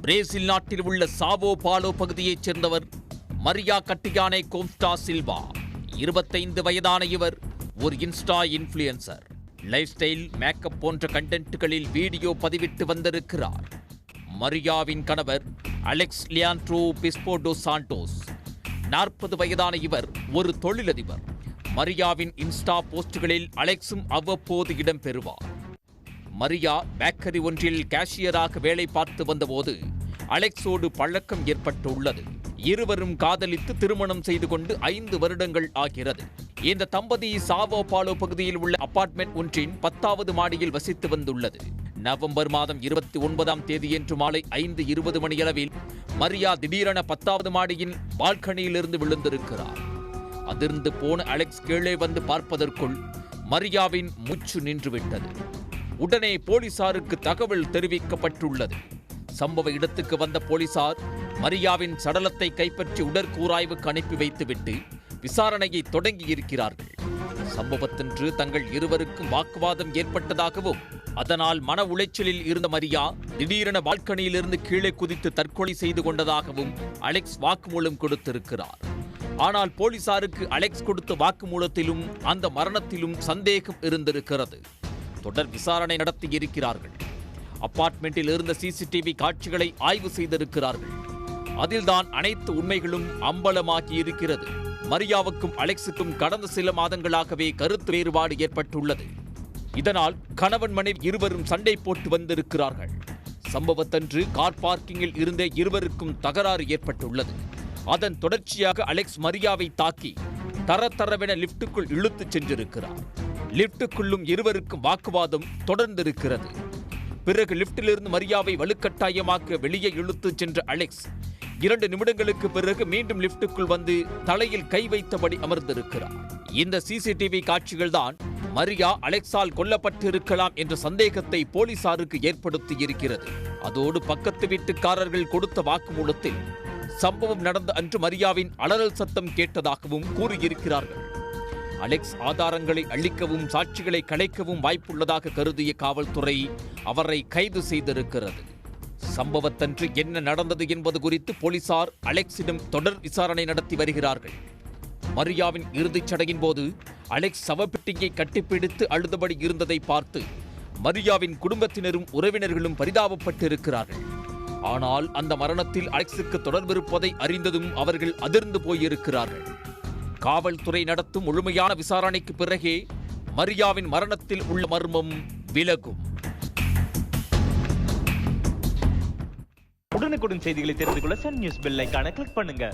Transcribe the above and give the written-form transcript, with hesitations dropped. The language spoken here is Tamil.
பிரேசில் நாட்டில் உள்ள சாவோ பாலோ பகுதியைச் சேர்ந்தவர் மரியா கட்டியானே கோஸ்டா சில்வா. 25 வயதான இவர் ஒரு Insta influencer. Life style, makeup போன்ற கண்டென்ட்களில் வீடியோ பதிவிட்டு வந்திருக்கிறார். மரியாவின் கணவர் அலெக்ஸ் லியாண்ட்ரோ பிஸ்போ டோ சாண்டோஸ். 40 வயதான இவர் ஒரு தொழிலதிபர். மரியாவின் இன்ஸ்டா போஸ்டுகளில் அலெக்ஸும் அவ்வப்போது இடம்பெறுவார். மரியா பேக்கரி ஒன்றில் கேஷியராக வேலை பார்த்து வந்தபோது அலெக்ஸோடு பழக்கம் ஏற்பட்டுள்ளது. இருவரும் காதலித்து திருமணம் செய்து கொண்டு 5 வருடங்கள் ஆகிறது. இந்த தம்பதி சாவோ பாலோ பகுதியில் உள்ள அபார்ட்மெண்ட் ஒன்றின் 10வது மாடியில் வசித்து வந்துள்ளது. நவம்பர் மாதம் 29ஆம் தேதியன்று மாலை 5:20 மணியளவில் மரியா திடீரென 10வது மாடியின் பால்கனியிலிருந்து விழுந்திருக்கிறார். அதிர்ந்து போன அலெக்ஸ் கீழே வந்து பார்ப்பதற்குள் மரியாவின் மூச்சு நின்றுவிட்டது. உடனே போலீசாருக்கு தகவல் தெரிவிக்கப்பட்டுள்ளது. சம்பவ இடத்துக்கு வந்த போலீசார் மரியாவின் சடலத்தை கைப்பற்றி உடற்கூராய்வுக்கு அனுப்பி வைத்துவிட்டு விசாரணையை தொடங்கியிருக்கிறார்கள். சம்பவத்தன்று தங்கள் இருவருக்கும் வாக்குவாதம் ஏற்பட்டதாகவும், அதனால் மன உளைச்சலில் இருந்த மரியா திடீரென பால்கனியிலிருந்து கீழே குதித்து தற்கொலை செய்து கொண்டதாகவும் அலெக்ஸ் வாக்குமூலம் கொடுத்திருக்கிறார். ஆனால் போலீசாருக்கு அலெக்ஸ் கொடுத்த வாக்குமூலத்திலும் அந்த மரணத்திலும் சந்தேகம் இருந்திருக்கிறது. தொடர் விசாரணை நடத்தியிருக்கிறார்கள். அபார்ட்மெண்டில் இருந்த சிசிடிவி காட்சிகளை ஆய்வு செய்திருக்கிறார்கள். அதில்தான் அனைத்து உண்மைகளும் அம்பலமாகி இருக்கிறது. மரியாவுக்கும் அலெக்ஸுக்கும் கடந்த சில மாதங்களாகவே கருத்து வேறுபாடு ஏற்பட்டுள்ளது. இதனால் கணவன் மனைவி இருவரும் சண்டை போட்டு வந்திருக்கிறார்கள். சம்பவத்தன்று கார் பார்க்கிங்கில் இருந்த இருவருக்கும் தகராறு ஏற்பட்டுள்ளது. அதன் தொடர்ச்சியாக அலெக்ஸ் மரியாவை தாக்கி தரதரவென லிப்டுக்குள் இழுத்துச் சென்றிருக்கிறார். லிப்டுக்குள்ளும் இருவருக்கும் வாக்குவாதம் தொடர்ந்திருக்கிறது. பிறகு லிப்டிலிருந்து மரியாவை வலுக்கட்டாயமாக்க வெளியே இழுத்துச் சென்ற அலெக்ஸ் 2 நிமிடங்களுக்கு பிறகு மீண்டும் லிப்டுக்குள் வந்து தலையில் கை வைத்தபடி அமர்ந்திருக்கிறார். இந்த சிசிடிவி காட்சிகள் தான் மரியா அலெக்ஸால் கொல்லப்பட்டிருக்கலாம் என்ற சந்தேகத்தை போலீசாருக்கு ஏற்படுத்தி இருக்கிறது. அதோடு பக்கத்து வீட்டுக்காரர்கள் கொடுத்த வாக்குமூலத்தில் சம்பவம் நடந்த அன்று மரியாவின் அலறல் சத்தம் கேட்டதாகவும் கூறியிருக்கிறார்கள். அலெக்ஸ் ஆதாரங்களை அழிக்கவும் சாட்சிகளை கலைக்கவும் வாய்ப்புள்ளதாக கருதிய காவல்துறை அவரை கைது செய்திருக்கிறது. சம்பவத்தன்று என்ன நடந்தது என்பது குறித்து போலீசார் அலெக்ஸிடம் தொடர் விசாரணை நடத்தி வருகிறார்கள். மரியாவின் இறுதிச் சடங்கின் போது அலெக்ஸ் சவப்பெட்டியை கட்டிப்பிடித்து அழுதபடி இருந்ததை பார்த்து மரியாவின் குடும்பத்தினரும் உறவினர்களும் பரிதாபப்பட்டிருக்கிறார்கள். ஆனால் அந்த மரணத்தில் அலெக்ஸுக்கு தொடர்பிருப்பதை அறிந்ததும் அவர்கள் அதிர்ந்து போயிருக்கிறார்கள். காவல்துறை நடத்தும் முழுமையான விசாரணைக்கு பிறகே மரியாவின் மரணத்தில் உள்ள மர்மம் விலகும். உடனுக்குடன் செய்திகளை தெரிந்து கொள்ள சன் நியூஸ் பெல் ஐகானை கிளிக் பண்ணுங்க.